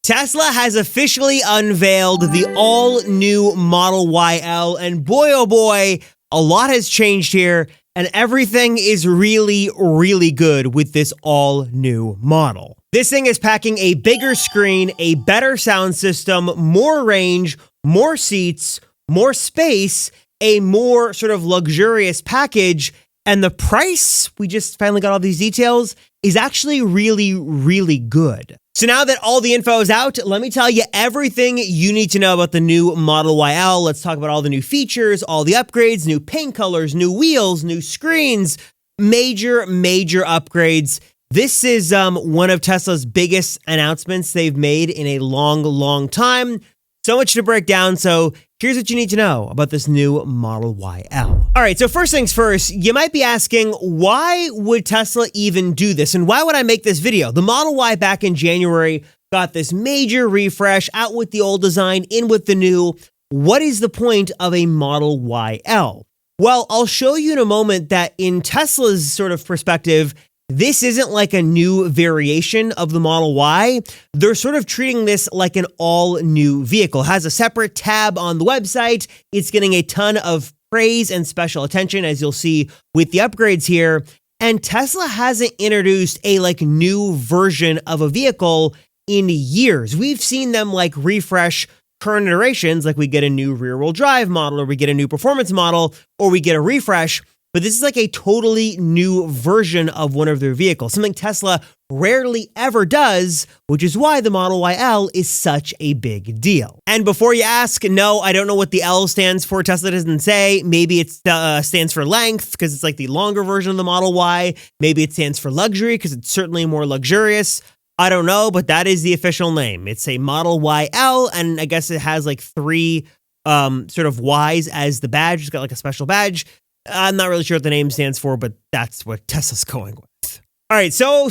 Tesla has officially unveiled the all-new Model YL, and boy, oh boy, a lot has changed here, and everything is really, really good with this all-new model. This thing is packing a bigger screen, a better sound system, more range, more seats, more space, a more sort of luxurious package, and the price, we just finally got all these details, is actually really, really good. So now that all the info is out, let me tell you everything you need to know about the new Model YL. Let's talk about all the new features, all the upgrades, new paint colors, new wheels, new screens, major upgrades. This is one of Tesla's biggest announcements they've made in a long time. So much to break down, so here's what you need to know about this new Model YL. All right, so first things first, you might be asking, why would Tesla even do this? And why would I make this video? The Model Y back in January got this major refresh, out with the old design, in with the new. What is the point of a Model YL? Well, I'll show you in a moment that in Tesla's sort of perspective, this isn't like a new variation of the Model Y. They're sort of treating this like an all-new vehicle. It has a separate tab on the website. It's getting a ton of praise and special attention, as you'll see with the upgrades here. And Tesla hasn't introduced a new version of a vehicle in years. We've seen them refresh current iterations, like we get a new rear-wheel drive model, or we get a new performance model, or we get a refresh. But this is a totally new version of one of their vehicles, something Tesla rarely ever does, which is why the Model YL is such a big deal. And before you ask, no, I don't know what the L stands for. Tesla doesn't say. Maybe it stands for length, because it's the longer version of the Model Y. Maybe it stands for luxury, because it's certainly more luxurious. I don't know, but that is the official name. It's a Model YL, and I guess it has three sort of Ys as the badge. It's got a special badge. I'm not really sure what the name stands for, but that's what Tesla's going with. All right, so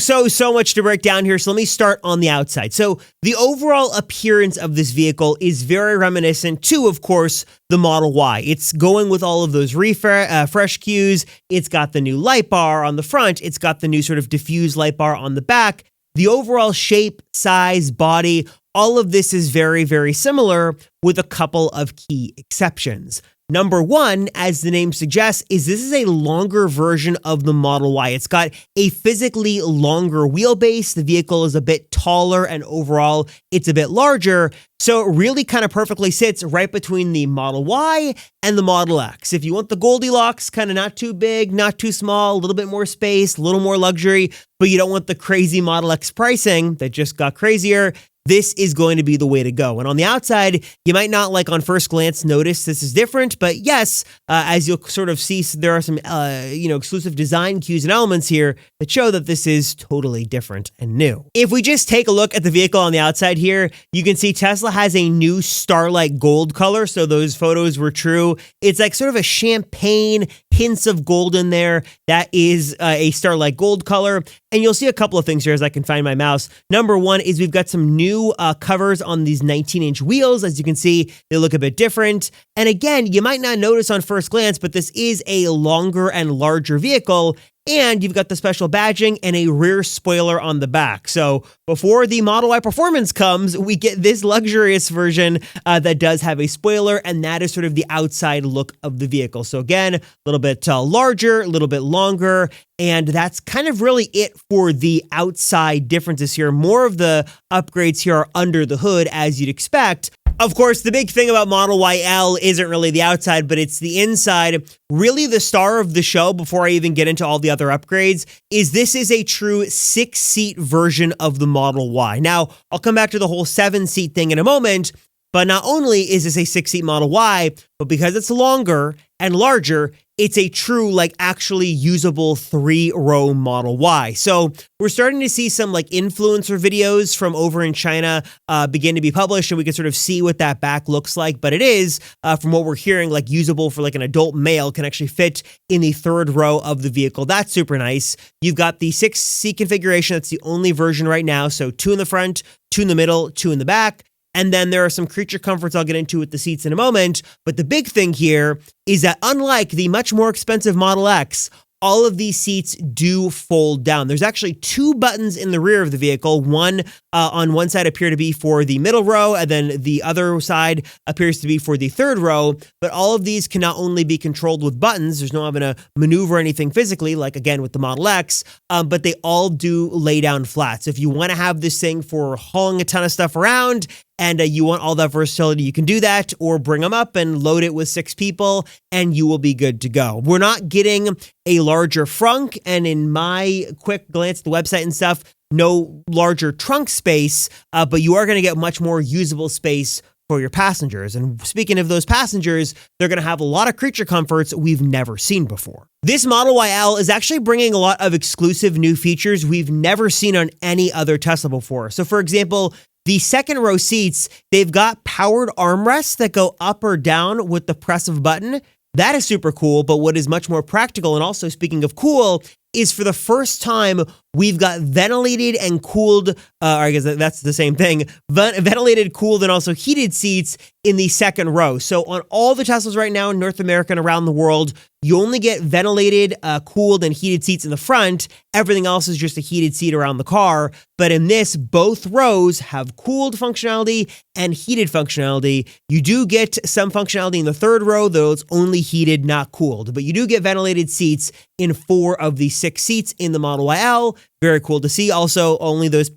much to break down here. So let me start on the outside. So the overall appearance of this vehicle is very reminiscent to, of course, the Model Y. It's going with all of those fresh cues. It's got the new light bar on the front. It's got the new sort of diffused light bar on the back. The overall shape, size, body, all of this is very, very similar, with a couple of key exceptions. Number one, as the name suggests, is this is a longer version of the Model Y. It's got a physically longer wheelbase. The vehicle is a bit taller, and overall, it's a bit larger. So it really kind of perfectly sits right between the Model Y and the Model X. If you want the Goldilocks, kind of not too big, not too small, a little bit more space, a little more luxury, but you don't want the crazy Model X pricing that just got crazier, this is going to be the way to go. And on the outside, you might not on first glance notice this is different, but yes, as you'll sort of see, there are some exclusive design cues and elements here that show that this is totally different and new. If we just take a look at the vehicle on the outside here, you can see Tesla has a new starlight gold color. So those photos were true. It's sort of a champagne, hints of gold in there. That is a starlight gold color. And you'll see a couple of things here as I can find my mouse. Number one is we've got some new covers on these 19-inch wheels. As you can see, they look a bit different. And again, you might not notice on first glance, but this is a longer and larger vehicle. And you've got the special badging and a rear spoiler on the back. So before the Model Y Performance comes, we get this luxurious version that does have a spoiler, and that is sort of the outside look of the vehicle. So again, a little bit larger, a little bit longer, and that's kind of really it for the outside differences here. More of the upgrades here are under the hood, as you'd expect. Of course, the big thing about Model YL isn't really the outside, but it's the inside. Really, the star of the show, before I even get into all the other upgrades, is this is a true 6-seat version of the Model Y. Now, I'll come back to the whole 7-seat thing in a moment, but not only is this a 6-seat Model Y, but because it's longer and larger, it's a true, actually usable 3-row Model Y. So we're starting to see some influencer videos from over in China begin to be published, and we can sort of see what that back looks like. But it is, from what we're hearing, usable for an adult male, can actually fit in the 3rd row of the vehicle. That's super nice. You've got the 6-seat configuration. That's the only version right now. So 2 in the front, 2 in the middle, 2 in the back. And then there are some creature comforts I'll get into with the seats in a moment. But the big thing here is that unlike the much more expensive Model X, all of these seats do fold down. There's actually 2 buttons in the rear of the vehicle. One on one side appear to be for the middle row, and then the other side appears to be for the third row. But all of these can not only be controlled with buttons, there's no having to maneuver anything physically, like again with the Model X, but they all do lay down flat. So if you want to have this thing for hauling a ton of stuff around, and you want all that versatility, you can do that, or bring them up and load it with 6 people, and you will be good to go. We're not getting a larger frunk, and in my quick glance at the website and stuff, no larger trunk space, but you are going to get much more usable space for your passengers. And speaking of those passengers, they're going to have a lot of creature comforts we've never seen before. This Model YL is actually bringing a lot of exclusive new features we've never seen on any other Tesla before. So for example, the second row seats, they've got powered armrests that go up or down with the press of a button. That is super cool, but what is much more practical, and also speaking of cool, is for the first time, we've got ventilated and cooled, or I guess that's the same thing, ventilated, cooled, and also heated seats in the second row. So on all the Teslas right now in North America and around the world, you only get ventilated, cooled, and heated seats in the front. Everything else is just a heated seat around the car. But in this, both rows have cooled functionality and heated functionality. You do get some functionality in the third row, though it's only heated, not cooled. But you do get ventilated seats in 4 of the 6 seats in the Model YL. Very cool to see. Also, only those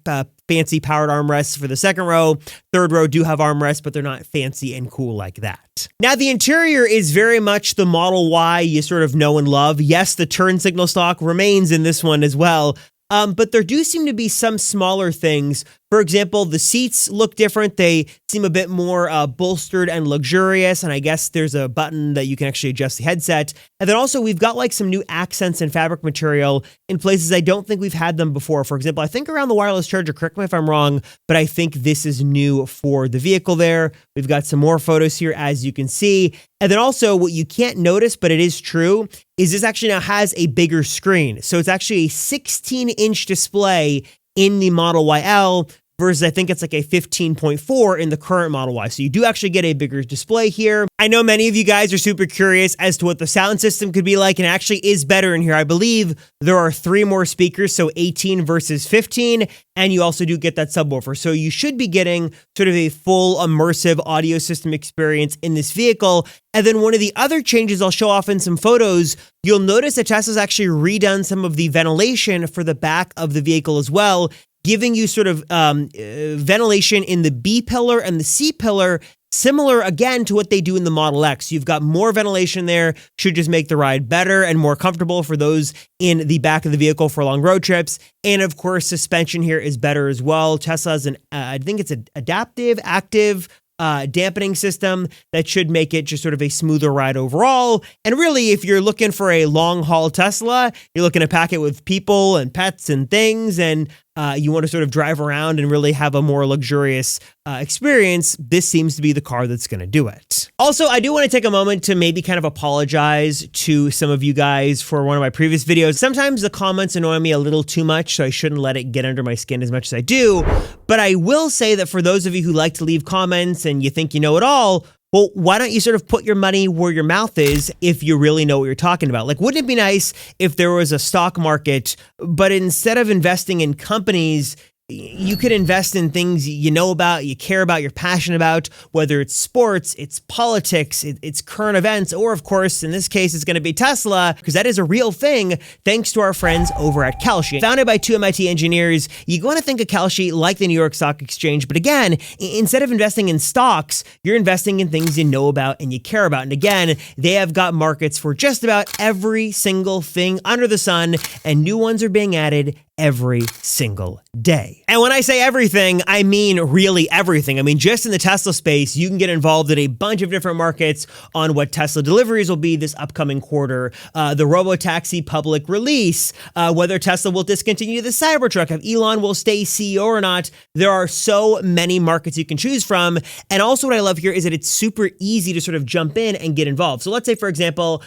fancy powered armrests for the second row. Third row do have armrests, but they're not fancy and cool like that. Now, the interior is very much the Model Y you sort of know and love. Yes, the turn signal stalk remains in this one as well. But there do seem to be some smaller things. For example, the seats look different. They seem a bit more bolstered and luxurious. And I guess there's a button that you can actually adjust the headset. And then also we've got like some new accents and fabric material in places I don't think we've had them before. For example, I think around the wireless charger, correct me if I'm wrong, but I think this is new for the vehicle there. We've got some more photos here, as you can see. And then also what you can't notice, but it is true, is this actually now has a bigger screen. So it's actually a 16-inch display in the Model YL versus I think it's like a 15.4 in the current Model Y. So you do actually get a bigger display here. I know many of you guys are super curious as to what the sound system could be like, and it actually is better in here. I believe there are 3 more speakers, so 18 versus 15, and you also do get that subwoofer. So you should be getting sort of a full immersive audio system experience in this vehicle. And then one of the other changes I'll show off in some photos, you'll notice that Tesla's actually redone some of the ventilation for the back of the vehicle as well, giving you sort of ventilation in the B pillar and the C pillar, similar again to what they do in the Model X. You've got more ventilation there, should just make the ride better and more comfortable for those in the back of the vehicle for long road trips. And of course, suspension here is better as well. Tesla has an, I think it's an adaptive, active, dampening system that should make it just sort of a smoother ride overall. And really, if you're looking for a long haul Tesla, you're looking to pack it with people and pets and things, and you want to sort of drive around and really have a more luxurious experience, this seems to be the car that's going to do it. Also, I do want to take a moment to maybe kind of apologize to some of you guys for one of my previous videos. Sometimes the comments annoy me a little too much, so I shouldn't let it get under my skin as much as I do. But I will say that for those of you who like to leave comments and you think you know it all, well, why don't you sort of put your money where your mouth is if you really know what you're talking about? Like, wouldn't it be nice if there was a stock market, but instead of investing in companies, you could invest in things you know about, you care about, you're passionate about, whether it's sports, it's politics, it's current events, or of course, in this case, it's going to be Tesla, because that is a real thing thanks to our friends over at Kalshi. Founded by 2 MIT engineers, you want to think of Kalshi like the New York Stock Exchange, but again, instead of investing in stocks, you're investing in things you know about and you care about. And again, they have got markets for just about every single thing under the sun, and new ones are being added every single day. And when I say everything, I mean really everything. I mean, just in the Tesla space, you can get involved in a bunch of different markets on what Tesla deliveries will be this upcoming quarter, the robotaxi public release, whether Tesla will discontinue the Cybertruck, if Elon will stay CEO or not. There are so many markets you can choose from. And also what I love here is that it's super easy to sort of jump in and get involved. So let's say, for example,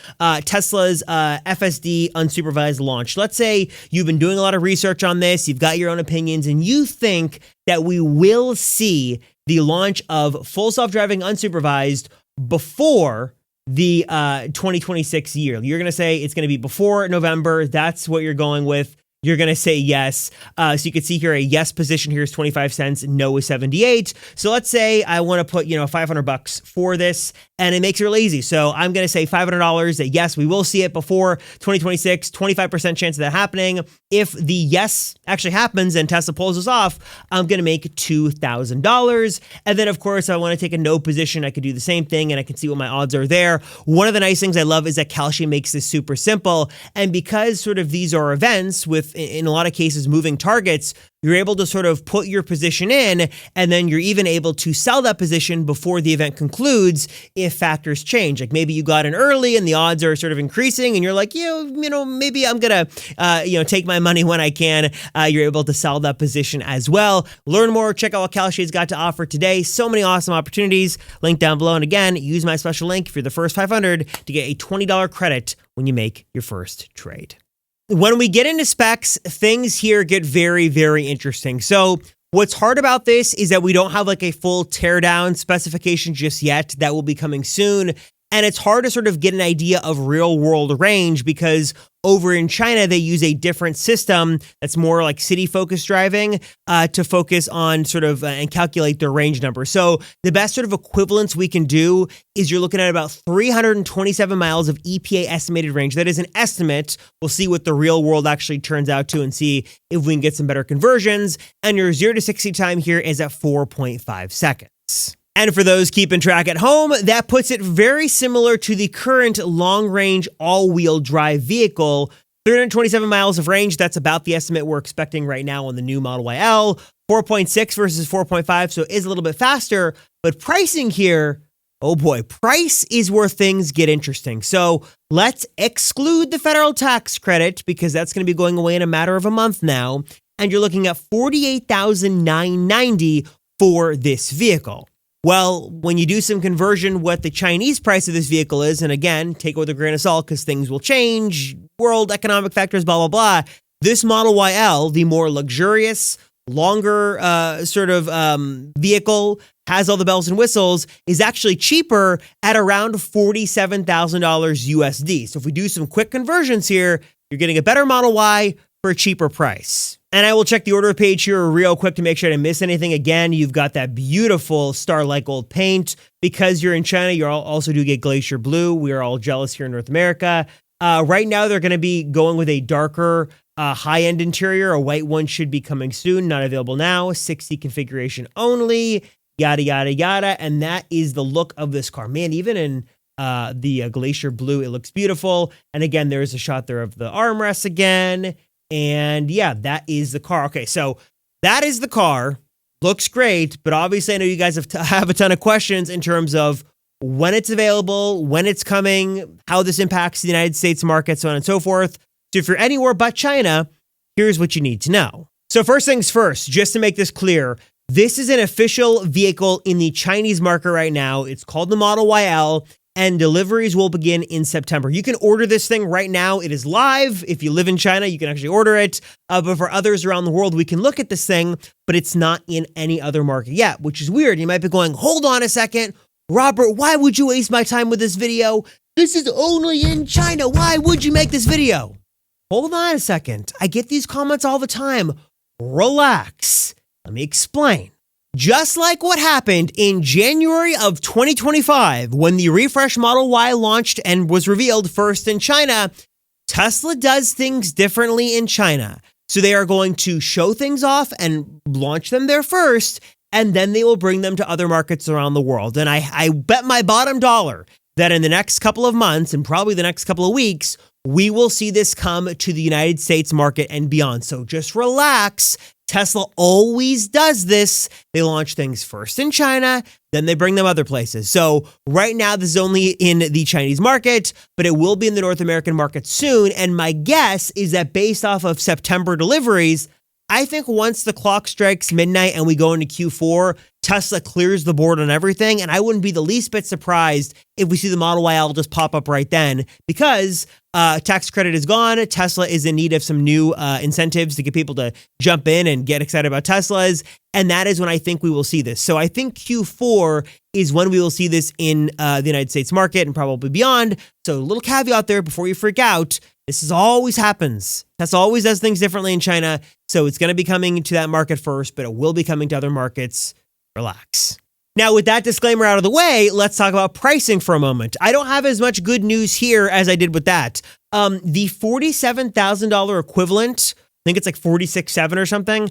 Tesla's FSD unsupervised launch. Let's say you've been doing a lot of research on this, you've got your own opinions, and you think that we will see the launch of full self-driving unsupervised before the 2026 year. You're going to say it's going to be before November. That's what you're going with. You're going to say yes. So you can see here a yes position here is 25 cents. No is 78. So let's say I want to put, $500 for this, and it makes it really easy. So I'm going to say $500 that yes, we will see it before 2026, 25% chance of that happening. If the yes actually happens and Tesla pulls us off, I'm going to make $2,000. And then of course, I want to take a no position. I could do the same thing and I can see what my odds are there. One of the nice things I love is that Kalshi makes this super simple. And because sort of these are events with, in a lot of cases, moving targets, you're able to sort of put your position in, and then you're even able to sell that position before the event concludes if factors change. Like maybe you got in early and the odds are sort of increasing and you're like, maybe I'm going to, take my money when I can. You're able to sell that position as well. Learn more. Check out what Kalshi's got to offer today. So many awesome opportunities. Link down below. And again, use my special link if you're the first 500 to get a $20 credit when you make your first trade. When we get into specs, things here get very, very interesting. So what's hard about this is that we don't have like a full teardown specification just yet. That will be coming soon. And it's hard to sort of get an idea of real world range because over in China, they use a different system that's more like city focused driving to focus on sort of and calculate their range number. So the best sort of equivalence we can do is you're looking at about 327 miles of EPA estimated range. That is an estimate. We'll see what the real world actually turns out to and see if we can get some better conversions. And your 0 to 60 time here is at 4.5 seconds. And for those keeping track at home, that puts it very similar to the current long-range all-wheel drive vehicle. 327 miles of range, that's about the estimate we're expecting right now on the new Model YL. 4.6 versus 4.5, so it is a little bit faster. But pricing here, oh boy, price is where things get interesting. So let's exclude the federal tax credit because that's going to be going away in a matter of a month now. And you're looking at $48,990 for this vehicle. Well, when you do some conversion, what the Chinese price of this vehicle is, and again, take it with a grain of salt because things will change, world economic factors, blah, blah, blah. This Model YL, the more luxurious, longer vehicle, has all the bells and whistles, is actually cheaper at around $47,000 USD. So if we do some quick conversions here, you're getting a better Model Y for a cheaper price. And I will check the order page here real quick to make sure I didn't miss anything. Again, you've got that beautiful Starlight Gold paint. Because you're in China, you also do get Glacier Blue. We are all jealous here in North America. Right now, they're going to be going with a darker high-end interior. A white one should be coming soon. Not available now. 60 configuration only. Yada, yada, yada. And that is the look of this car. Man, even in the Glacier Blue, it looks beautiful. And again, there's a shot there of the armrests again. And yeah, that is the car. Okay, so that is the car. Looks great, but obviously I know you guys have a ton of questions in terms of when it's available, when it's coming, how this impacts the United States market, so on and so forth. So if you're anywhere but China, here's what you need to know. So first things first, just to make this clear, this is an official vehicle in the Chinese market right now. It's called the Model YL. And deliveries will begin in September. You can order this thing right now. It is live. If you live in China, you can actually order it. But for others around the world, we can look at this thing, but it's not in any other market yet, which is weird. You might be going, hold on a second. Robert, why would you waste my time with this video? This is only in China. Why would you make this video? Hold on a second. I get these comments all the time. Relax. Let me explain. Just like what happened in January of 2025 when the refresh Model Y launched and was revealed first in China, Tesla does things differently in China. So they are going to show things off and launch them there first, and then they will bring them to other markets around the world. And I bet my bottom dollar that in the next couple of months and probably the next couple of weeks, we will see this come to the United States market and beyond. So just relax. Tesla always does this. They launch things first in China, then they bring them other places. So right now, this is only in the Chinese market, but it will be in the North American market soon. And my guess is that based off of September deliveries, I think once the clock strikes midnight and we go into Q4, Tesla clears the board on everything. And I wouldn't be the least bit surprised if we see the Model YL just pop up right then, because tax credit is gone. Tesla is in need of some new incentives to get people to jump in and get excited about Teslas. And that is when I think we will see this. So I think Q4 is when we will see this in the United States market and probably beyond. So a little caveat there before you freak out. This is always happens. Tesla always does things differently in China. So it's going to be coming to that market first, but it will be coming to other markets. Relax. Now, with that disclaimer out of the way, let's talk about pricing for a moment. I don't have as much good news here as I did with that. The $47,000 equivalent, I think it's like $46,700 or something.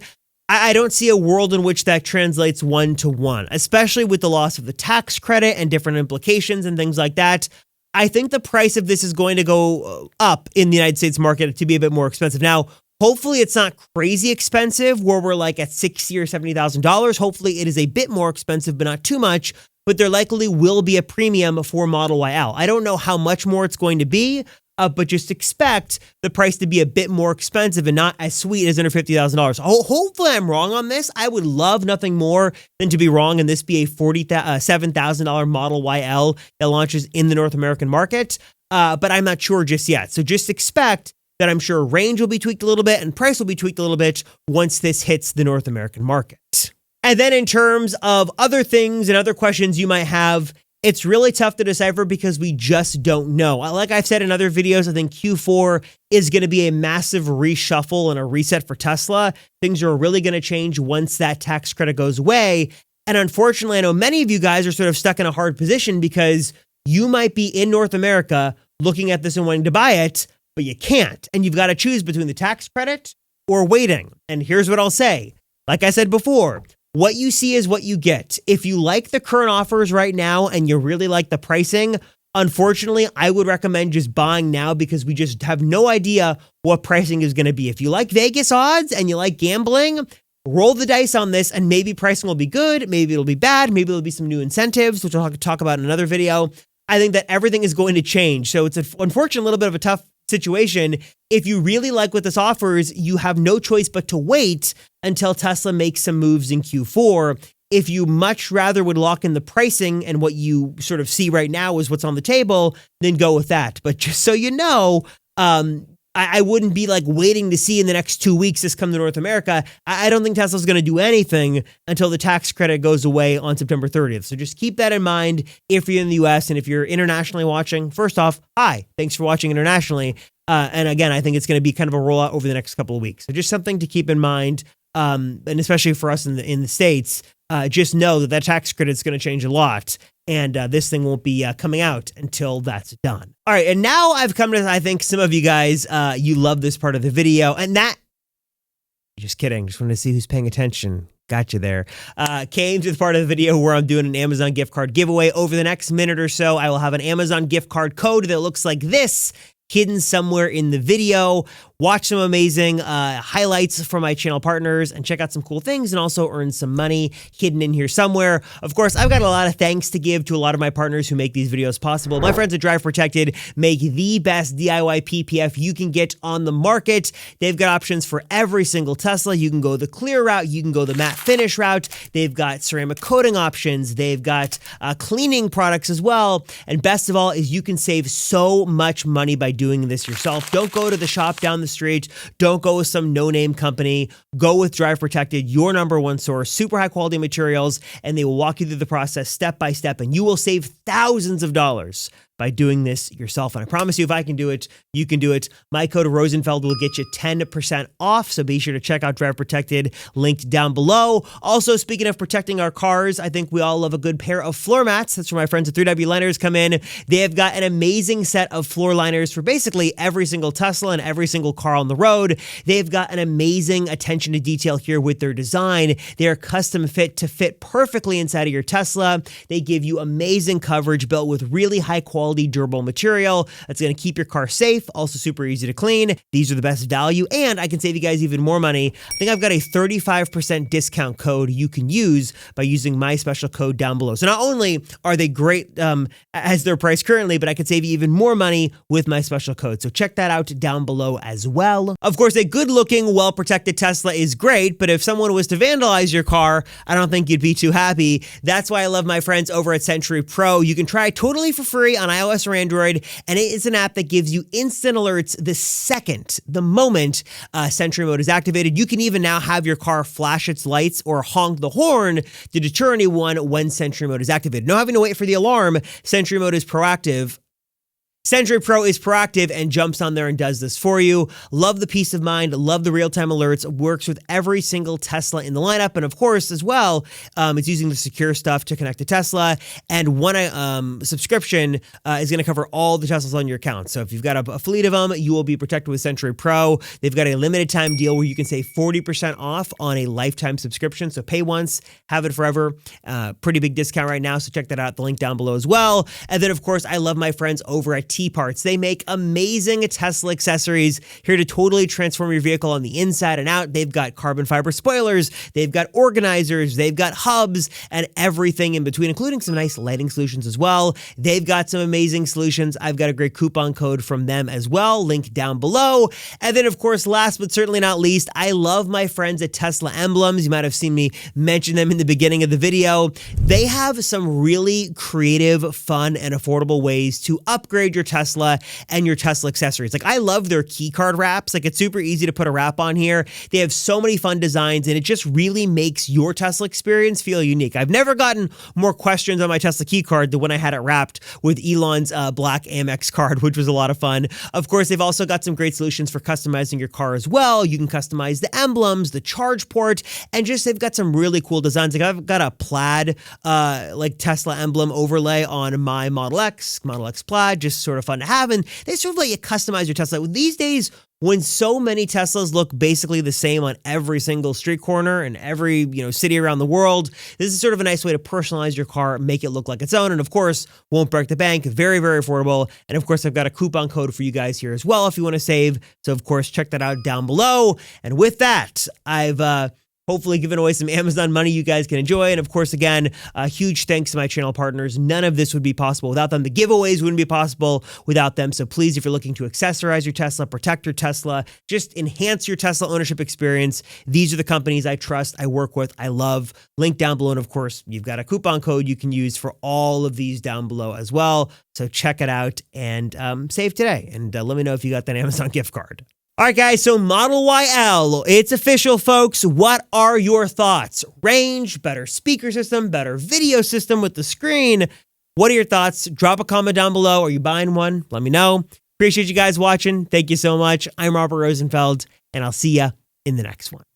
I don't see a world in which that translates 1-to-1, especially with the loss of the tax credit and different implications and things like that. I think the price of this is going to go up in the United States market to be a bit more expensive. Now, hopefully it's not crazy expensive where we're like at $60,000 or $70,000. Hopefully it is a bit more expensive, but not too much. But there likely will be a premium for Model YL. I don't know how much more it's going to be, but just expect the price to be a bit more expensive and not as sweet as under $50,000. Hopefully I'm wrong on this. I would love nothing more than to be wrong and this be a $47,000 Model YL that launches in the North American market, but I'm not sure just yet. So just expect that I'm sure range will be tweaked a little bit and price will be tweaked a little bit once this hits the North American market. And then in terms of other things and other questions you might have, it's really tough to decipher because we just don't know. Like I've said in other videos, I think Q4 is going to be a massive reshuffle and a reset for Tesla. Things are really going to change once that tax credit goes away. And unfortunately, I know many of you guys are sort of stuck in a hard position because you might be in North America looking at this and wanting to buy it, but you can't. And you've got to choose between the tax credit or waiting. And here's what I'll say. Like I said before, what you see is what you get. If you like the current offers right now and you really like the pricing, unfortunately, I would recommend just buying now because we just have no idea what pricing is going to be. If you like Vegas odds and you like gambling, roll the dice on this and maybe pricing will be good, maybe it'll be bad, maybe there'll be some new incentives, which I'll talk about in another video. I think that everything is going to change. So it's unfortunately a little bit of a tough situation. If you really like what this offers, you have no choice but to wait until Tesla makes some moves in Q4. If you much rather would lock in the pricing and what you sort of see right now is what's on the table, then go with that. But just so you know, I wouldn't be like waiting to see in the next 2 weeks this come to North America. I don't think Tesla's going to do anything until the tax credit goes away on September 30th. So just keep that in mind if you're in the US and if you're internationally watching. First off, hi, thanks for watching internationally. And again, I think it's going to be kind of a rollout over the next couple of weeks. So just something to keep in mind. And especially for us in the States, just know that tax credit is going to change a lot. And this thing won't be coming out until that's done. All right, and now I've come to, I think some of you guys, you love this part of the video. And that, just kidding, just wanted to see who's paying attention. Got you there. Came to the part of the video where I'm doing an Amazon gift card giveaway. Over the next minute or so, I will have an Amazon gift card code that looks like this, hidden somewhere in the video. Watch some amazing highlights from my channel partners and check out some cool things and also earn some money hidden in here somewhere. Of course, I've got a lot of thanks to give to a lot of my partners who make these videos possible. My friends at Drive Protected make the best DIY PPF you can get on the market. They've got options for every single Tesla. You can go the clear route. You can go the matte finish route. They've got ceramic coating options. They've got cleaning products as well. And best of all is you can save so much money by doing this yourself. Don't go to the shop down the street. Don't go with some no-name company. Go with Drive Protected, your number one source, super high quality materials, and they will walk you through the process step by step, and you will save thousands of dollars by doing this yourself. And I promise you, if I can do it, you can do it. My code Rosenfeld will get you 10% off. So be sure to check out Drive Protected, linked down below. Also, speaking of protecting our cars, I think we all love a good pair of floor mats. That's where my friends at 3W Liners come in. They have got an amazing set of floor liners for basically every single Tesla and every single car on the road. They've got an amazing attention to detail here with their design. They are custom fit to fit perfectly inside of your Tesla. They give you amazing coverage built with really high quality durable material that's going to keep your car safe, also super easy to clean. These are the best value, and I can save you guys even more money. I think I've got a 35% discount code you can use by using my special code down below. So not only are they great as their price currently, but I could save you even more money with my special code. So check that out down below as well. Of course, a good-looking, well-protected Tesla is great, but if someone was to vandalize your car, I don't think you'd be too happy. That's why I love my friends over at Century Pro. You can try it totally for free on iOS or Android, and it is an app that gives you instant alerts the moment Sentry Mode is activated. You can even now have your car flash its lights or honk the horn to deter anyone when Sentry Mode is activated. No having to wait for the alarm. Sentry Mode is proactive. Sentry Pro is proactive and jumps on there and does this for you. Love the peace of mind, love the real-time alerts, works with every single Tesla in the lineup, and of course, as well, it's using the secure stuff to connect to Tesla, and one subscription is going to cover all the Teslas on your account. So if you've got a fleet of them, you will be protected with Sentry Pro. They've got a limited time deal where you can save 40% off on a lifetime subscription, so pay once, have it forever. Pretty big discount right now, so check that out, the link down below as well. And then, of course, I love my friends over at TPARTS. They make amazing Tesla accessories here to totally transform your vehicle on the inside and out. They've got carbon fiber spoilers, they've got organizers, they've got hubs, and everything in between, including some nice lighting solutions as well. They've got some amazing solutions. I've got a great coupon code from them as well, link down below. And then, of course, last but certainly not least, I love my friends at Tesla Emblems. You might have seen me mention them in the beginning of the video. They have some really creative, fun, and affordable ways to upgrade your Tesla and your Tesla accessories. Like, I love their key card wraps. Like, it's super easy to put a wrap on here. They have so many fun designs, and it just really makes your Tesla experience feel unique. I've never gotten more questions on my Tesla key card than when I had it wrapped with Elon's black Amex card, which was a lot of fun. Of course, they've also got some great solutions for customizing your car as well. You can customize the emblems, the charge port, and just they've got some really cool designs. Like, I've got a plaid like Tesla emblem overlay on my Model X Plaid, just sort of fun to have. And they sort of let you customize your Tesla. These days, when so many Teslas look basically the same on every single street corner and every city around the world, this is sort of a nice way to personalize your car, make it look like its own, and of course, won't break the bank. Very, very affordable. And of course, I've got a coupon code for you guys here as well if you want to save. So of course, check that out down below. And with that, I've hopefully giving away some Amazon money you guys can enjoy. And of course, again, huge thanks to my channel partners. None of this would be possible without them. The giveaways wouldn't be possible without them. So please, if you're looking to accessorize your Tesla, protect your Tesla, just enhance your Tesla ownership experience, these are the companies I trust, I work with, I love. Link down below. And of course, you've got a coupon code you can use for all of these down below as well. So check it out and save today. And let me know if you got that Amazon gift card. All right, guys, so Model YL, it's official, folks. What are your thoughts? Range, better speaker system, better video system with the screen. What are your thoughts? Drop a comment down below. Are you buying one? Let me know. Appreciate you guys watching. Thank you so much. I'm Robert Rosenfeld, and I'll see ya in the next one.